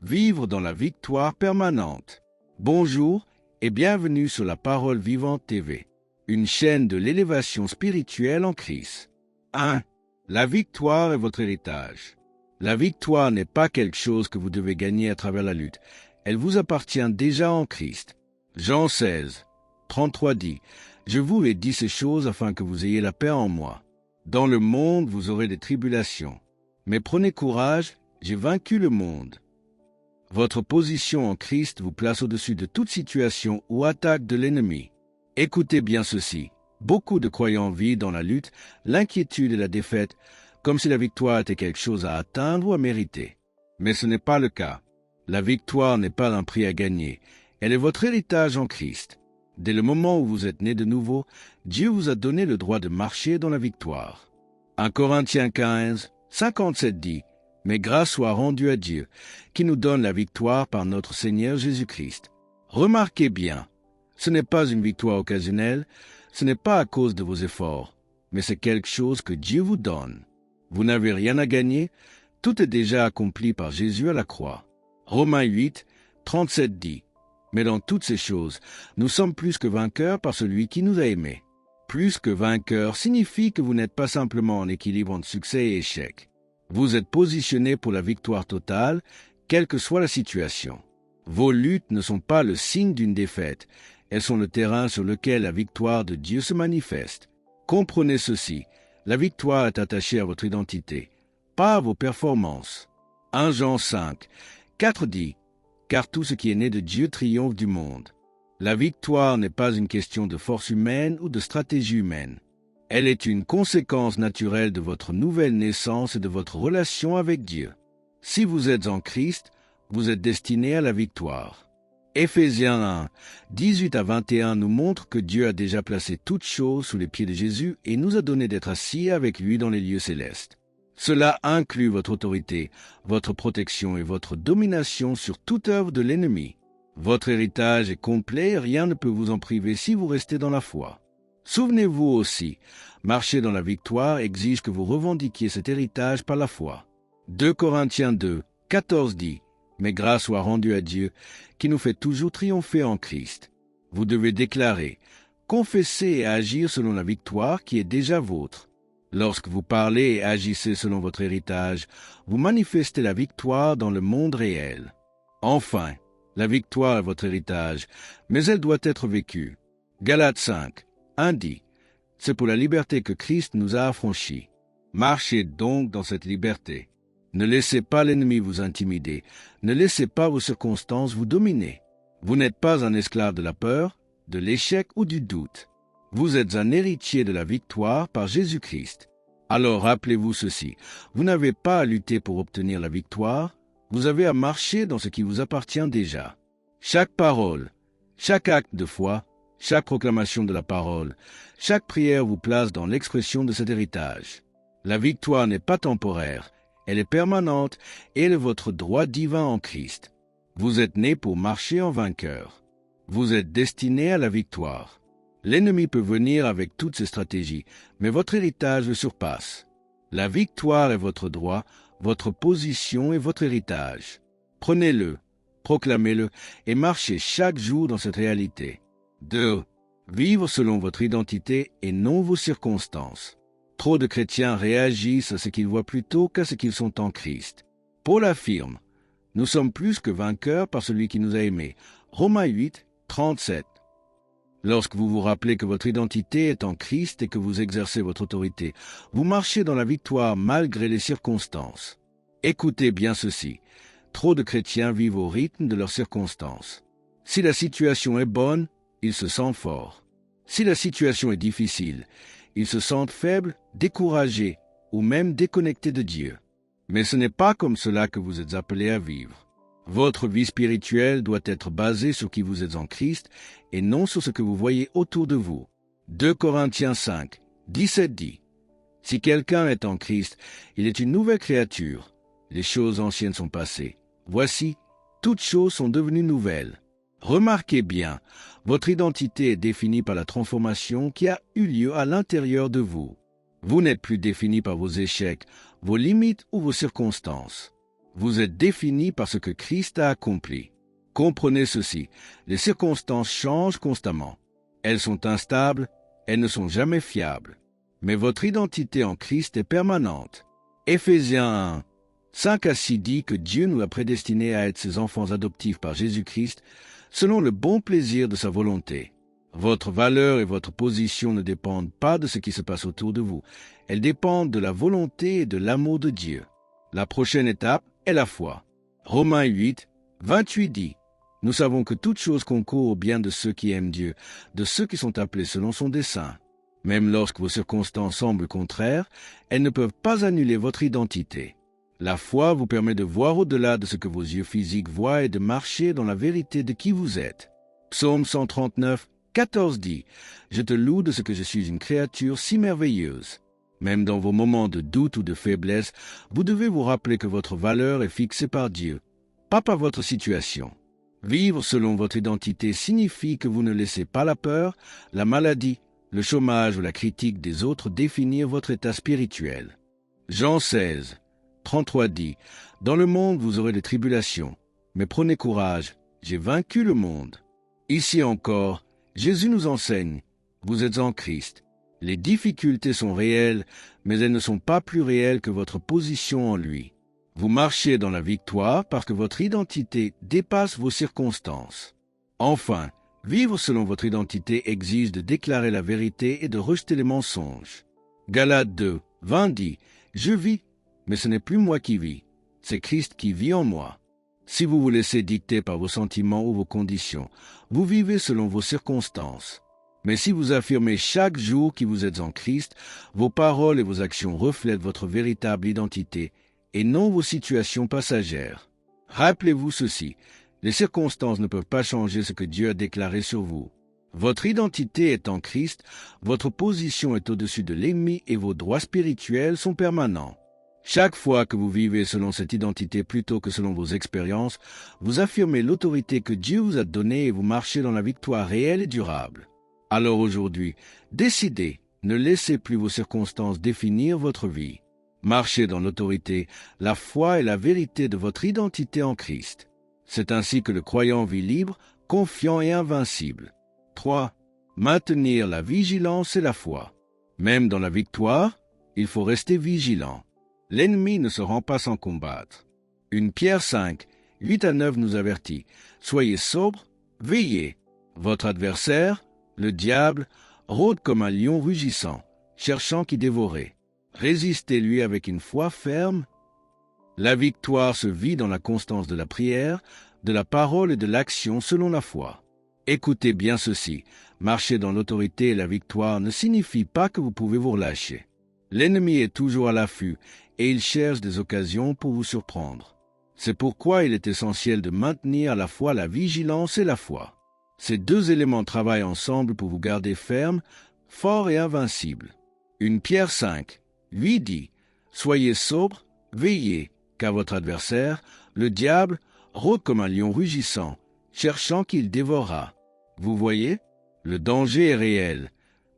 Vivre dans la victoire permanente. Bonjour et bienvenue sur la Parole Vivante TV, une chaîne de l'élévation spirituelle en Christ. 1. La victoire est votre héritage. La victoire n'est pas quelque chose que vous devez gagner à travers la lutte. Elle vous appartient déjà en Christ. Jean 16, 33 dit « Je vous ai dit ces choses afin que vous ayez la paix en moi. Dans le monde, vous aurez des tribulations. Mais prenez courage, j'ai vaincu le monde. » Votre position en Christ vous place au-dessus de toute situation ou attaque de l'ennemi. Écoutez bien ceci. Beaucoup de croyants vivent dans la lutte, l'inquiétude et la défaite, comme si la victoire était quelque chose à atteindre ou à mériter. Mais ce n'est pas le cas. La victoire n'est pas un prix à gagner. Elle est votre héritage en Christ. Dès le moment où vous êtes né de nouveau, Dieu vous a donné le droit de marcher dans la victoire. 1 Corinthiens 15, 57 dit « Mais grâce soit rendue à Dieu, qui nous donne la victoire par notre Seigneur Jésus-Christ. » Remarquez bien, ce n'est pas une victoire occasionnelle, ce n'est pas à cause de vos efforts, mais c'est quelque chose que Dieu vous donne. Vous n'avez rien à gagner, tout est déjà accompli par Jésus à la croix. Romains 8, 37 dit « Mais dans toutes ces choses, nous sommes plus que vainqueurs par celui qui nous a aimés. » Plus que vainqueur signifie que vous n'êtes pas simplement en équilibre entre succès et échec. Vous êtes positionné pour la victoire totale, quelle que soit la situation. Vos luttes ne sont pas le signe d'une défaite, elles sont le terrain sur lequel la victoire de Dieu se manifeste. Comprenez ceci, la victoire est attachée à votre identité, pas à vos performances. 1 Jean 5, 4 dit « Car tout ce qui est né de Dieu triomphe du monde. » La victoire n'est pas une question de force humaine ou de stratégie humaine. Elle est une conséquence naturelle de votre nouvelle naissance et de votre relation avec Dieu. Si vous êtes en Christ, vous êtes destiné à la victoire. Éphésiens 1, 18 à 21 nous montre que Dieu a déjà placé toutes choses sous les pieds de Jésus et nous a donné d'être assis avec lui dans les lieux célestes. Cela inclut votre autorité, votre protection et votre domination sur toute œuvre de l'ennemi. Votre héritage est complet et rien ne peut vous en priver si vous restez dans la foi. Souvenez-vous aussi, marcher dans la victoire exige que vous revendiquiez cet héritage par la foi. 2 Corinthiens 2, 14 dit « Mais grâce soit rendue à Dieu, qui nous fait toujours triompher en Christ. » Vous devez déclarer, confesser et agir selon la victoire qui est déjà vôtre. Lorsque vous parlez et agissez selon votre héritage, vous manifestez la victoire dans le monde réel. Enfin, la victoire est votre héritage, mais elle doit être vécue. Galates 5, 1 dit « C'est pour la liberté que Christ nous a affranchis. Marchez donc dans cette liberté. Ne laissez pas l'ennemi vous intimider, ne laissez pas vos circonstances vous dominer. Vous n'êtes pas un esclave de la peur, de l'échec ou du doute. Vous êtes un héritier de la victoire par Jésus-Christ. Alors rappelez-vous ceci, vous n'avez pas à lutter pour obtenir la victoire, vous avez à marcher dans ce qui vous appartient déjà. Chaque parole, chaque acte de foi, chaque proclamation de la parole, chaque prière vous place dans l'expression de cet héritage. La victoire n'est pas temporaire, elle est permanente et elle est votre droit divin en Christ. Vous êtes né pour marcher en vainqueur. Vous êtes destiné à la victoire. L'ennemi peut venir avec toutes ses stratégies, mais votre héritage le surpasse. La victoire est votre droit, votre position et votre héritage. Prenez-le, proclamez-le et marchez chaque jour dans cette réalité. 2. Vivre selon votre identité et non vos circonstances. Trop de chrétiens réagissent à ce qu'ils voient plutôt qu'à ce qu'ils sont en Christ. Paul affirme « Nous sommes plus que vainqueurs par celui qui nous a aimés. » Romains 8, 37. Lorsque vous vous rappelez que votre identité est en Christ et que vous exercez votre autorité, vous marchez dans la victoire malgré les circonstances. Écoutez bien ceci. Trop de chrétiens vivent au rythme de leurs circonstances. Si la situation est bonne, ils se sentent forts. Si la situation est difficile, ils se sentent faibles, découragés ou même déconnectés de Dieu. Mais ce n'est pas comme cela que vous êtes appelés à vivre. Votre vie spirituelle doit être basée sur qui vous êtes en Christ et non sur ce que vous voyez autour de vous. 2 Corinthiens 5, 17 dit « Si quelqu'un est en Christ, il est une nouvelle créature. Les choses anciennes sont passées. Voici, toutes choses sont devenues nouvelles. » Remarquez bien, votre identité est définie par la transformation qui a eu lieu à l'intérieur de vous. Vous n'êtes plus défini par vos échecs, vos limites ou vos circonstances. Vous êtes défini par ce que Christ a accompli. Comprenez ceci, les circonstances changent constamment. Elles sont instables, elles ne sont jamais fiables. Mais votre identité en Christ est permanente. Éphésiens 1, 5 à 6 dit que Dieu nous a prédestinés à être ses enfants adoptifs par Jésus-Christ, selon le bon plaisir de sa volonté. Votre valeur et votre position ne dépendent pas de ce qui se passe autour de vous. Elles dépendent de la volonté et de l'amour de Dieu. La prochaine étape est la foi. Romains 8, 28 dit « Nous savons que toute chose concourt au bien de ceux qui aiment Dieu, de ceux qui sont appelés selon son dessein. » Même lorsque vos circonstances semblent contraires, elles ne peuvent pas annuler votre identité. La foi vous permet de voir au-delà de ce que vos yeux physiques voient et de marcher dans la vérité de qui vous êtes. Psaume 139, 14 dit « Je te loue de ce que je suis une créature si merveilleuse. » Même dans vos moments de doute ou de faiblesse, vous devez vous rappeler que votre valeur est fixée par Dieu, pas par votre situation. Vivre selon votre identité signifie que vous ne laissez pas la peur, la maladie, le chômage ou la critique des autres définir votre état spirituel. Jean 16, 33 dit « Dans le monde vous aurez des tribulations, mais prenez courage, j'ai vaincu le monde. » Ici encore, Jésus nous enseigne « Vous êtes en Christ. » Les difficultés sont réelles, mais elles ne sont pas plus réelles que votre position en lui. Vous marchez dans la victoire parce que votre identité dépasse vos circonstances. Enfin, vivre selon votre identité exige de déclarer la vérité et de rejeter les mensonges. Galates 2, 20 dit « Je vis, mais ce n'est plus moi qui vis, c'est Christ qui vit en moi. » Si vous vous laissez dicter par vos sentiments ou vos conditions, vous vivez selon vos circonstances. Mais si vous affirmez chaque jour que vous êtes en Christ, vos paroles et vos actions reflètent votre véritable identité et non vos situations passagères. Rappelez-vous ceci, les circonstances ne peuvent pas changer ce que Dieu a déclaré sur vous. Votre identité est en Christ, votre position est au-dessus de l'ennemi et vos droits spirituels sont permanents. Chaque fois que vous vivez selon cette identité plutôt que selon vos expériences, vous affirmez l'autorité que Dieu vous a donnée et vous marchez dans la victoire réelle et durable. Alors aujourd'hui, décidez, ne laissez plus vos circonstances définir votre vie. Marchez dans l'autorité, la foi et la vérité de votre identité en Christ. C'est ainsi que le croyant vit libre, confiant et invincible. 3. Maintenir la vigilance et la foi. Même dans la victoire, il faut rester vigilant. L'ennemi ne se rend pas sans combattre. 1 Pierre 5, 8 à 9 nous avertit. Soyez sobres, veillez. Votre adversaire, le diable, rôde comme un lion rugissant, cherchant qui dévorer. Résistez-lui avec une foi ferme. La victoire se vit dans la constance de la prière, de la parole et de l'action selon la foi. Écoutez bien ceci, marcher dans l'autorité et la victoire ne signifie pas que vous pouvez vous relâcher. L'ennemi est toujours à l'affût et il cherche des occasions pour vous surprendre. C'est pourquoi il est essentiel de maintenir à la fois la vigilance et la foi. Ces deux éléments travaillent ensemble pour vous garder ferme, fort et invincible. 1 Pierre 5, 8 dit « Soyez sobres, veillez, car votre adversaire, le diable, rôde comme un lion rugissant, cherchant qui il dévorera. » Vous voyez, le danger est réel,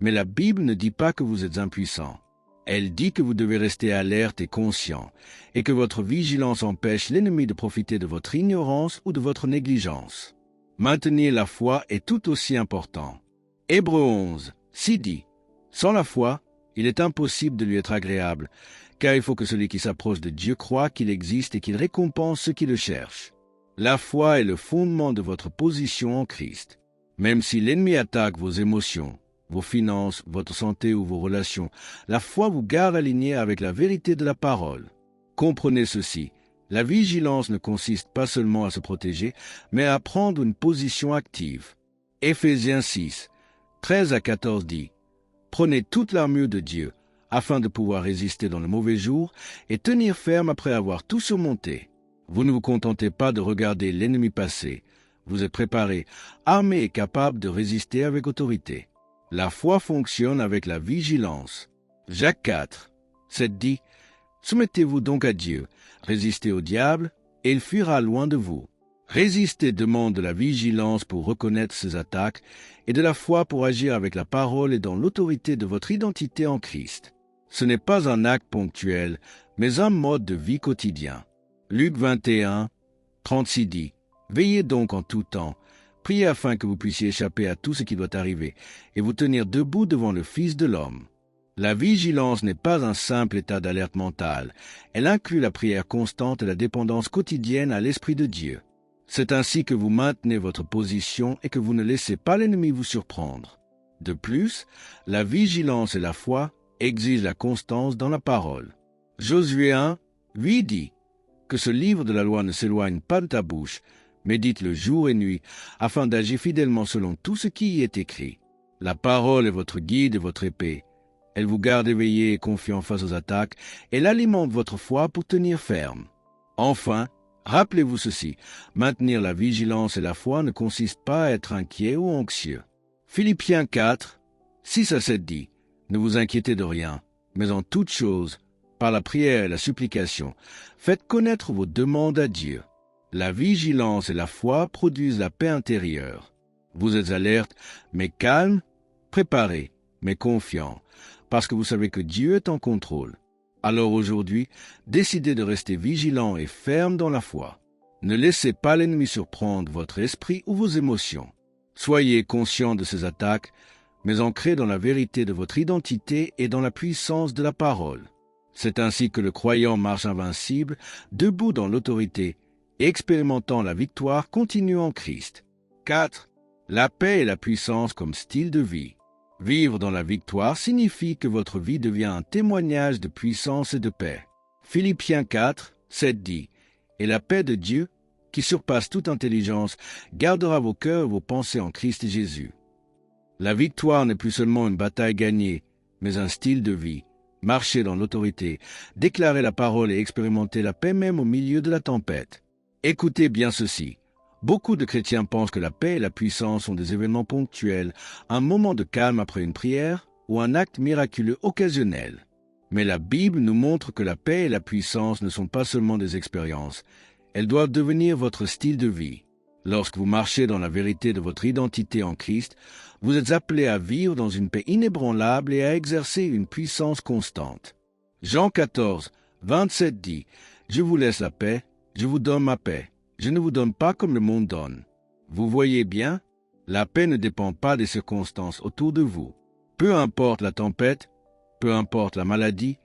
mais la Bible ne dit pas que vous êtes impuissant. Elle dit que vous devez rester alerte et conscient, et que votre vigilance empêche l'ennemi de profiter de votre ignorance ou de votre négligence. Maintenir la foi est tout aussi important. Hébreux 11, 6 dit « Sans la foi, il est impossible de lui être agréable, car il faut que celui qui s'approche de Dieu croie qu'il existe et qu'il récompense ceux qui le cherchent. » La foi est le fondement de votre position en Christ. Même si l'ennemi attaque vos émotions, vos finances, votre santé ou vos relations, la foi vous garde alignés avec la vérité de la parole. Comprenez ceci. La vigilance ne consiste pas seulement à se protéger, mais à prendre une position active. Éphésiens 6, 13 à 14 dit « Prenez toute l'armure de Dieu, afin de pouvoir résister dans le mauvais jour et tenir ferme après avoir tout surmonté. Vous ne vous contentez pas de regarder l'ennemi passer. Vous êtes préparé, armé et capable de résister avec autorité. La foi fonctionne avec la vigilance. Jacques 4, 7 dit « Soumettez-vous donc à Dieu, résistez au diable, et il fuira loin de vous. » Résister demande de la vigilance pour reconnaître ses attaques et de la foi pour agir avec la parole et dans l'autorité de votre identité en Christ. Ce n'est pas un acte ponctuel, mais un mode de vie quotidien. Luc 21, 36 dit, « Veillez donc en tout temps, priez afin que vous puissiez échapper à tout ce qui doit arriver, et vous tenir debout devant le Fils de l'homme. » La vigilance n'est pas un simple état d'alerte mentale, elle inclut la prière constante et la dépendance quotidienne à l'Esprit de Dieu. C'est ainsi que vous maintenez votre position et que vous ne laissez pas l'ennemi vous surprendre. De plus, la vigilance et la foi exigent la constance dans la parole. Josué 1, 8 dit que ce livre de la loi ne s'éloigne pas de ta bouche, médite-le jour et nuit, afin d'agir fidèlement selon tout ce qui y est écrit. La parole est votre guide et votre épée. Elle vous garde éveillé et confiant face aux attaques, elle alimente votre foi pour tenir ferme. Enfin, rappelez-vous ceci, maintenir la vigilance et la foi ne consiste pas à être inquiet ou anxieux. Philippiens 4, 6 à 7 dit, « Ne vous inquiétez de rien, mais en toute chose, par la prière et la supplication, faites connaître vos demandes à Dieu. La vigilance et la foi produisent la paix intérieure. Vous êtes alerte, mais calme, préparé, mais confiant, parce que vous savez que Dieu est en contrôle. Alors aujourd'hui, décidez de rester vigilant et ferme dans la foi. Ne laissez pas l'ennemi surprendre votre esprit ou vos émotions. Soyez conscient de ces attaques, mais ancrés dans la vérité de votre identité et dans la puissance de la parole. C'est ainsi que le croyant marche invincible, debout dans l'autorité, et expérimentant la victoire continue en Christ. 4. La paix et la puissance comme style de vie. Vivre dans la victoire signifie que votre vie devient un témoignage de puissance et de paix. Philippiens 4, 7 dit, « Et la paix de Dieu, qui surpasse toute intelligence, gardera vos cœurs et vos pensées en Christ Jésus. » La victoire n'est plus seulement une bataille gagnée, mais un style de vie. Marcher dans l'autorité, déclarer la parole et expérimenter la paix même au milieu de la tempête. Écoutez bien ceci. Beaucoup de chrétiens pensent que la paix et la puissance sont des événements ponctuels, un moment de calme après une prière ou un acte miraculeux occasionnel. Mais la Bible nous montre que la paix et la puissance ne sont pas seulement des expériences, elles doivent devenir votre style de vie. Lorsque vous marchez dans la vérité de votre identité en Christ, vous êtes appelés à vivre dans une paix inébranlable et à exercer une puissance constante. Jean 14, 27 dit, « Je vous laisse la paix, je vous donne ma paix. Je ne vous donne pas comme le monde donne. » Vous voyez bien, la paix ne dépend pas des circonstances autour de vous. Peu importe la tempête, peu importe la maladie,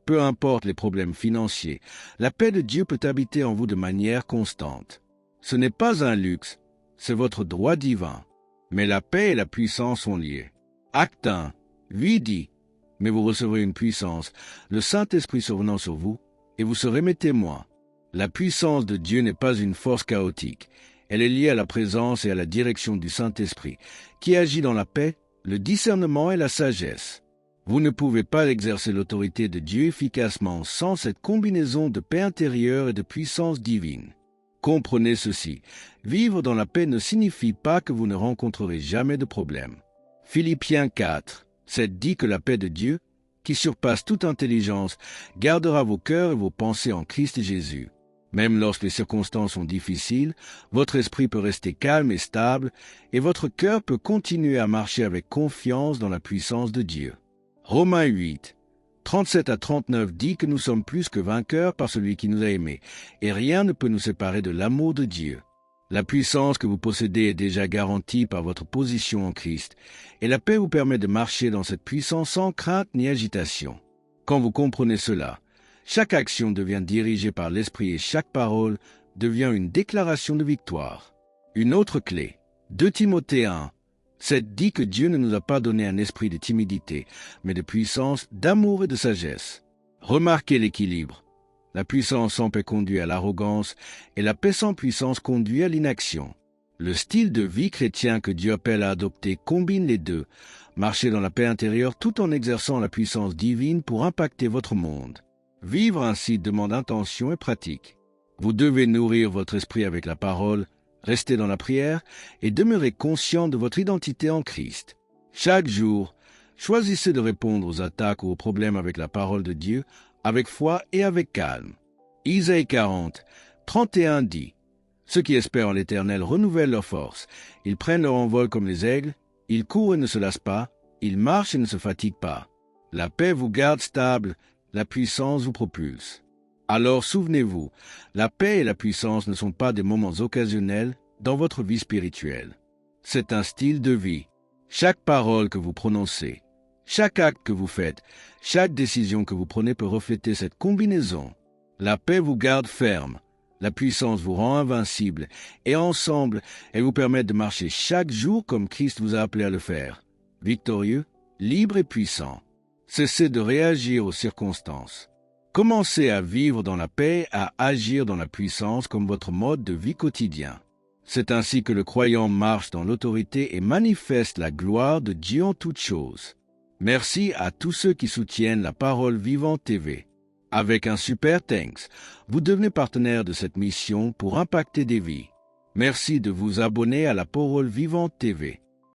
peu importe les problèmes financiers, la paix de Dieu peut habiter en vous de manière constante. Ce n'est pas un luxe, c'est votre droit divin. Mais la paix et la puissance sont liées. Acte 1, 8 dit, « Mais vous recevrez une puissance, le Saint-Esprit survenant sur vous, et vous serez mes témoins. » La puissance de Dieu n'est pas une force chaotique. Elle est liée à la présence et à la direction du Saint-Esprit, qui agit dans la paix, le discernement et la sagesse. Vous ne pouvez pas exercer l'autorité de Dieu efficacement sans cette combinaison de paix intérieure et de puissance divine. Comprenez ceci, vivre dans la paix ne signifie pas que vous ne rencontrerez jamais de problème. Philippiens 4, 7 dit que la paix de Dieu, qui surpasse toute intelligence, gardera vos cœurs et vos pensées en Christ Jésus. Même lorsque les circonstances sont difficiles, votre esprit peut rester calme et stable, et votre cœur peut continuer à marcher avec confiance dans la puissance de Dieu. Romains 8, 37 à 39 dit que nous sommes plus que vainqueurs par celui qui nous a aimés, et rien ne peut nous séparer de l'amour de Dieu. La puissance que vous possédez est déjà garantie par votre position en Christ, et la paix vous permet de marcher dans cette puissance sans crainte ni agitation. Quand vous comprenez cela, chaque action devient dirigée par l'Esprit et chaque parole devient une déclaration de victoire. Une autre clé, 2 Timothée 1, 7 dit que Dieu ne nous a pas donné un esprit de timidité, mais de puissance, d'amour et de sagesse. Remarquez l'équilibre. La puissance sans paix conduit à l'arrogance et la paix sans puissance conduit à l'inaction. Le style de vie chrétien que Dieu appelle à adopter combine les deux, marcher dans la paix intérieure tout en exerçant la puissance divine pour impacter votre monde. Vivre ainsi demande intention et pratique. Vous devez nourrir votre esprit avec la parole, rester dans la prière et demeurer conscient de votre identité en Christ. Chaque jour, choisissez de répondre aux attaques ou aux problèmes avec la parole de Dieu, avec foi et avec calme. Isaïe 40, 31 dit, « Ceux qui espèrent en l'Éternel renouvellent leurs forces. Ils prennent leur envol comme les aigles, ils courent et ne se lassent pas, ils marchent et ne se fatiguent pas. La paix vous garde stable, la puissance vous propulse. » Alors souvenez-vous, la paix et la puissance ne sont pas des moments occasionnels dans votre vie spirituelle. C'est un style de vie. Chaque parole que vous prononcez, chaque acte que vous faites, chaque décision que vous prenez peut refléter cette combinaison. La paix vous garde ferme, la puissance vous rend invincible, et ensemble, elle vous permet de marcher chaque jour comme Christ vous a appelé à le faire, victorieux, libre et puissant. Cessez de réagir aux circonstances. Commencez à vivre dans la paix, à agir dans la puissance comme votre mode de vie quotidien. C'est ainsi que le croyant marche dans l'autorité et manifeste la gloire de Dieu en toutes choses. Merci à tous ceux qui soutiennent la Parole Vivante TV. Avec un super thanks, vous devenez partenaire de cette mission pour impacter des vies. Merci de vous abonner à la Parole Vivante TV.